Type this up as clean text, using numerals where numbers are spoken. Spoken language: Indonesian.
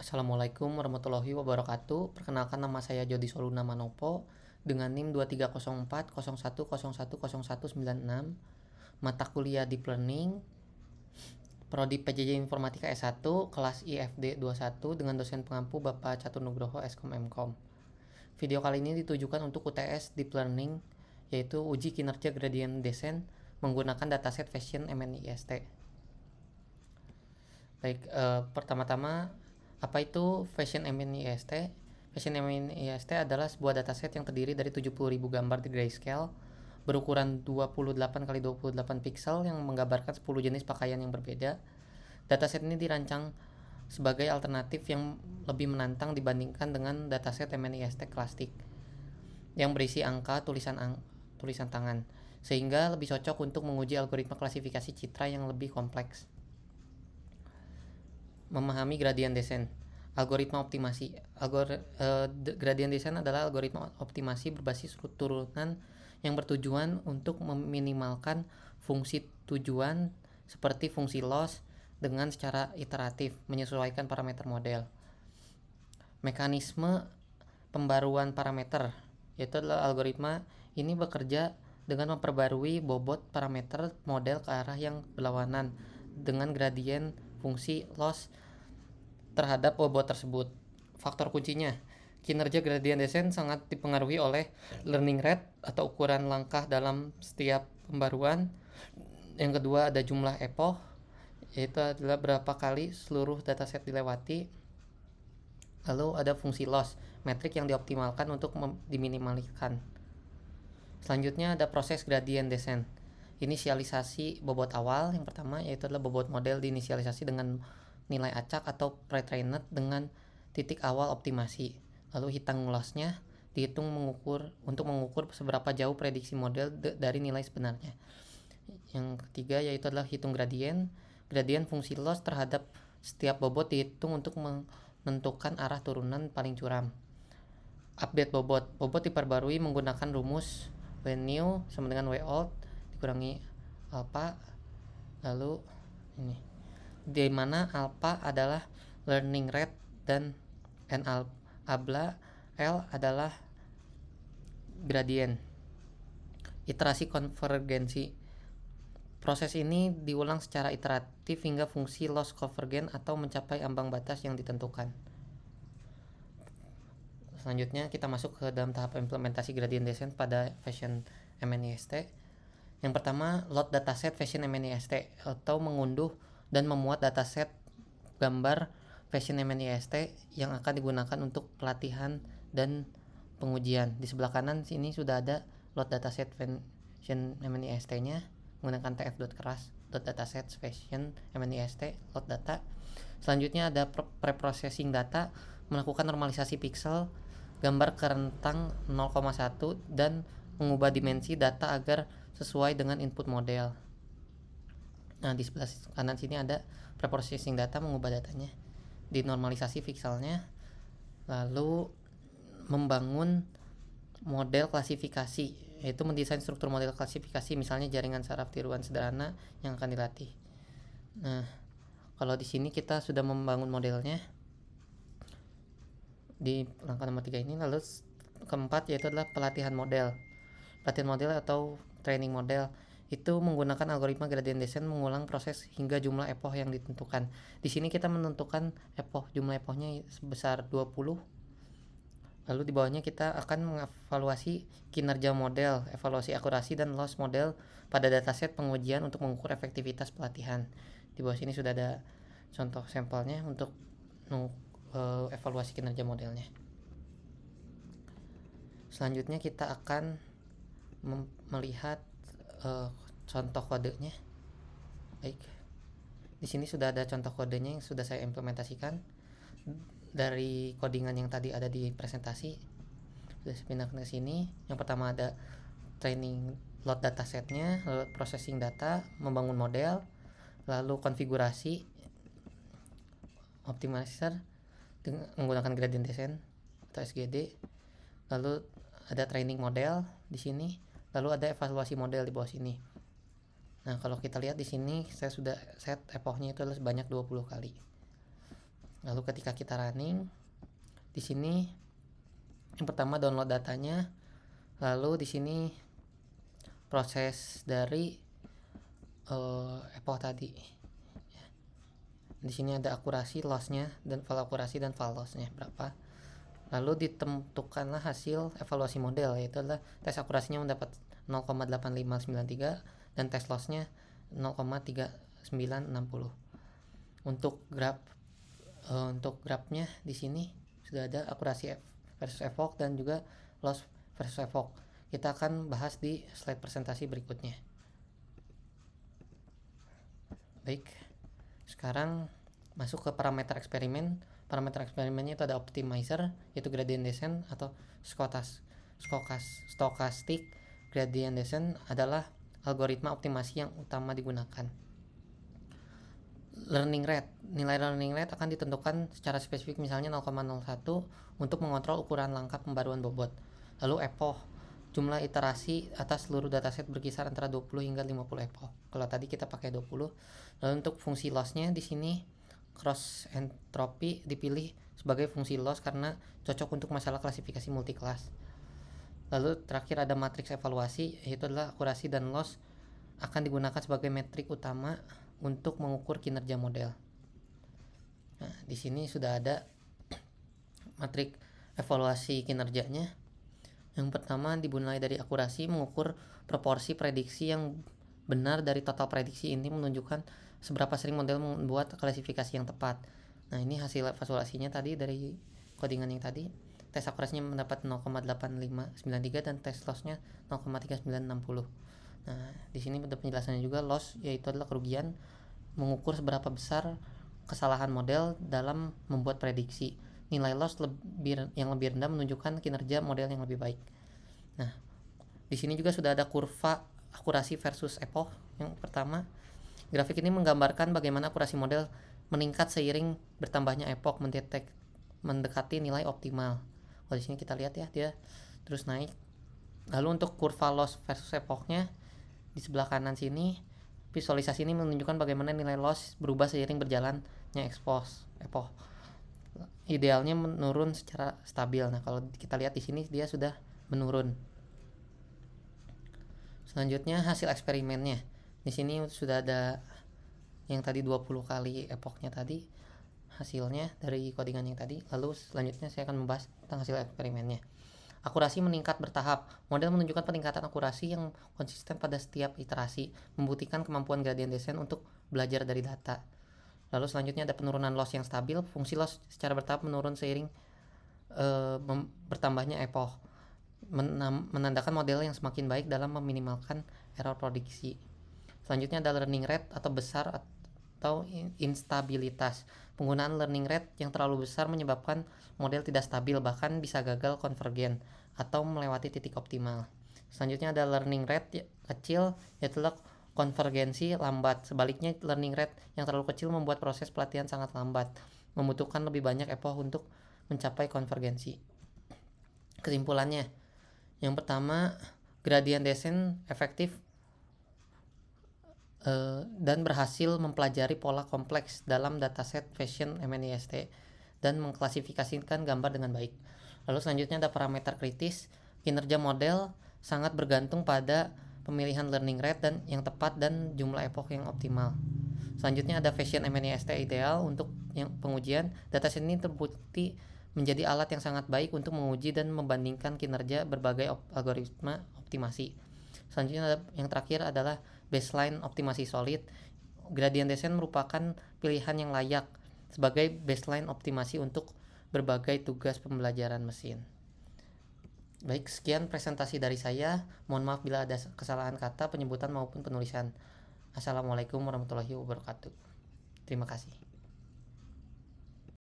Assalamualaikum warahmatullahi wabarakatuh. Perkenalkan, nama saya Jody Soluna Manopo dengan NIM 230401010196. Mata kuliah Deep Learning, Prodi PJJ Informatika S1, kelas IFD 21 dengan dosen pengampu Bapak Catur Nugroho Eskom Mkom. Video kali ini ditujukan untuk UTS Deep Learning, yaitu uji kinerja gradient descent menggunakan dataset Fashion MNIST. Baik, pertama-tama, apa itu Fashion MNIST? Fashion MNIST adalah sebuah dataset yang terdiri dari 70.000 gambar di grayscale berukuran 28 x 28 pixel yang menggambarkan 10 jenis pakaian yang berbeda. Dataset ini dirancang sebagai alternatif yang lebih menantang dibandingkan dengan dataset MNIST klasik yang berisi angka tulisan tangan, sehingga lebih cocok untuk menguji algoritma klasifikasi citra yang lebih kompleks. Memahami gradient descent. Algoritma optimasi. Gradient descent adalah algoritma optimasi berbasis turunan yang bertujuan untuk meminimalkan fungsi tujuan seperti fungsi loss dengan secara iteratif menyesuaikan parameter model. Mekanisme pembaruan parameter, yaitu adalah algoritma ini bekerja dengan memperbarui bobot parameter model ke arah yang berlawanan dengan gradien fungsi loss terhadap bobot tersebut. Faktor kuncinya, kinerja gradient descent sangat dipengaruhi oleh learning rate atau ukuran langkah dalam setiap pembaruan. Yang kedua ada jumlah epoch, yaitu adalah berapa kali seluruh dataset dilewati. Lalu ada fungsi loss, metrik yang dioptimalkan untuk diminimalkan. Selanjutnya ada proses gradient descent. Inisialisasi bobot awal yang pertama, yaitu adalah bobot model diinisialisasi dengan nilai acak atau pre-trained dengan titik awal optimasi. Lalu hitung lossnya dihitung untuk mengukur seberapa jauh prediksi model dari nilai sebenarnya. Yang ketiga yaitu adalah hitung gradien. Gradien fungsi loss terhadap setiap bobot dihitung untuk menentukan arah turunan paling curam. Update bobot. Bobot diperbarui menggunakan rumus W new sama dengan W old dikurangi alpha. Lalu ini, di mana alpha adalah learning rate dan n abla L adalah gradient. Iterasi konvergensi. Proses ini diulang secara iteratif hingga fungsi loss konvergen atau mencapai ambang batas yang ditentukan. Selanjutnya kita masuk ke dalam tahap implementasi gradient descent pada Fashion MNIST. Yang pertama, load dataset Fashion MNIST atau mengunduh dan memuat dataset gambar Fashion MNIST yang akan digunakan untuk pelatihan dan pengujian. Di sebelah kanan sini sudah ada load dataset Fashion MNIST-nya menggunakan tf.keras.dataset Fashion MNIST load data. Selanjutnya ada preprocessing data, melakukan normalisasi pixel gambar ke rentang 0,1 dan mengubah dimensi data agar sesuai dengan input model. Nah, di sebelah kanan sini ada preprocessing data, mengubah datanya, dinormalisasi pixelnya, lalu membangun model klasifikasi, yaitu mendesain struktur model klasifikasi, misalnya jaringan saraf tiruan sederhana yang akan dilatih. Nah, kalau di sini kita sudah membangun modelnya di langkah nomor 3 ini. Lalu keempat yaitu adalah pelatihan model. Pelatihan model atau training model itu menggunakan algoritma gradient descent mengulang proses hingga jumlah epoch yang ditentukan. Di sini kita menentukan jumlah epochnya sebesar 20. Lalu di bawahnya kita akan mengevaluasi kinerja model, evaluasi akurasi dan loss model pada dataset pengujian untuk mengukur efektivitas pelatihan. Di bawah sini sudah ada contoh sampelnya untuk evaluasi kinerja modelnya. Selanjutnya kita akan melihat contoh kodenya. Baik, di sini sudah ada contoh kodenya yang sudah saya implementasikan dari codingan yang tadi ada di presentasi. Sudah saya pindahkan ke sini. Yang pertama ada training load datasetnya, lalu processing data, membangun model, lalu konfigurasi, optimizer menggunakan gradient descent atau SGD, lalu ada training model di sini, lalu ada evaluasi model di bawah sini. Nah, kalau kita lihat di sini saya sudah set epochnya itu adalah sebanyak 20 kali. Lalu ketika kita running, di sini yang pertama download datanya, lalu di sini proses dari epoch tadi. Di sini ada akurasi lossnya dan file akurasi dan file lossnya berapa. Lalu ditentukanlah hasil evaluasi model, yaitu adalah tes akurasinya mendapat 0,8593 dan tes lossnya 0,3960. Untuk grafnya di sini sudah ada akurasi versus epoch dan juga loss versus epoch. Kita akan bahas di slide presentasi berikutnya. Baik, sekarang masuk ke parameter eksperimen. Parameter eksperimennya itu ada optimizer, yaitu gradient descent atau stochastic gradient descent adalah algoritma optimasi yang utama digunakan. Learning rate, nilai learning rate akan ditentukan secara spesifik, misalnya 0,01 untuk mengontrol ukuran langkah pembaruan bobot. Lalu epoch, jumlah iterasi atas seluruh dataset berkisar antara 20 hingga 50 epoch. Kalau tadi kita pakai 20. Lalu untuk fungsi lossnya di sini cross entropy dipilih sebagai fungsi loss karena cocok untuk masalah klasifikasi multiclass. Lalu terakhir ada matriks evaluasi, yaitu adalah akurasi dan loss akan digunakan sebagai metrik utama untuk mengukur kinerja model. Nah, di sini sudah ada matrik evaluasi kinerjanya. Yang pertama dimulai dari akurasi, mengukur proporsi prediksi yang benar dari total prediksi. Ini menunjukkan seberapa sering model membuat klasifikasi yang tepat. Nah, ini hasil evaluasinya tadi dari codingan yang tadi. Tes akurasinya mendapat 0,8593 dan tes lossnya 0,3960. Nah, di sini ada penjelasannya juga. Loss yaitu adalah kerugian, mengukur seberapa besar kesalahan model dalam membuat prediksi. Nilai loss yang lebih rendah menunjukkan kinerja model yang lebih baik. Nah, di sini juga sudah ada kurva akurasi versus epoch. Yang pertama, grafik ini menggambarkan bagaimana akurasi model meningkat seiring bertambahnya epoch mendekati nilai optimal. Kalau di sini kita lihat ya, dia terus naik. Lalu untuk kurva loss versus epochnya di sebelah kanan sini, visualisasi ini menunjukkan bagaimana nilai loss berubah seiring berjalannya epoch. Idealnya menurun secara stabil. Nah, kalau kita lihat di sini dia sudah menurun. Selanjutnya hasil eksperimennya. Di sini sudah ada yang tadi 20 kali epochnya tadi, hasilnya dari codingan yang tadi. Lalu selanjutnya saya akan membahas tentang hasil eksperimennya. Akurasi meningkat bertahap. Model menunjukkan peningkatan akurasi yang konsisten pada setiap iterasi, membuktikan kemampuan gradient descent untuk belajar dari data. Lalu selanjutnya ada penurunan loss yang stabil. Fungsi loss secara bertahap menurun seiring bertambahnya epoch, menandakan model yang semakin baik dalam meminimalkan error prediksi. Selanjutnya ada learning rate atau besar atau instabilitas. Penggunaan learning rate yang terlalu besar menyebabkan model tidak stabil, bahkan bisa gagal konvergen atau melewati titik optimal. Selanjutnya ada learning rate kecil, yaitu konvergensi lambat. Sebaliknya, learning rate yang terlalu kecil membuat proses pelatihan sangat lambat, membutuhkan lebih banyak epoch untuk mencapai konvergensi. Kesimpulannya, yang pertama, gradient descent efektif dan berhasil mempelajari pola kompleks dalam dataset Fashion MNIST dan mengklasifikasikan gambar dengan baik. Lalu selanjutnya ada parameter kritis. Kinerja model sangat bergantung pada pemilihan learning rate dan yang tepat dan jumlah epoch yang optimal. Selanjutnya ada Fashion MNIST ideal untuk yang pengujian. Dataset ini terbukti menjadi alat yang sangat baik untuk menguji dan membandingkan kinerja berbagai algoritma optimasi. Selanjutnya yang terakhir adalah baseline optimasi solid. Gradient descent merupakan pilihan yang layak sebagai baseline optimasi untuk berbagai tugas pembelajaran mesin. Baik, sekian presentasi dari saya. Mohon maaf bila ada kesalahan kata, penyebutan maupun penulisan. Assalamualaikum warahmatullahi wabarakatuh. Terima kasih.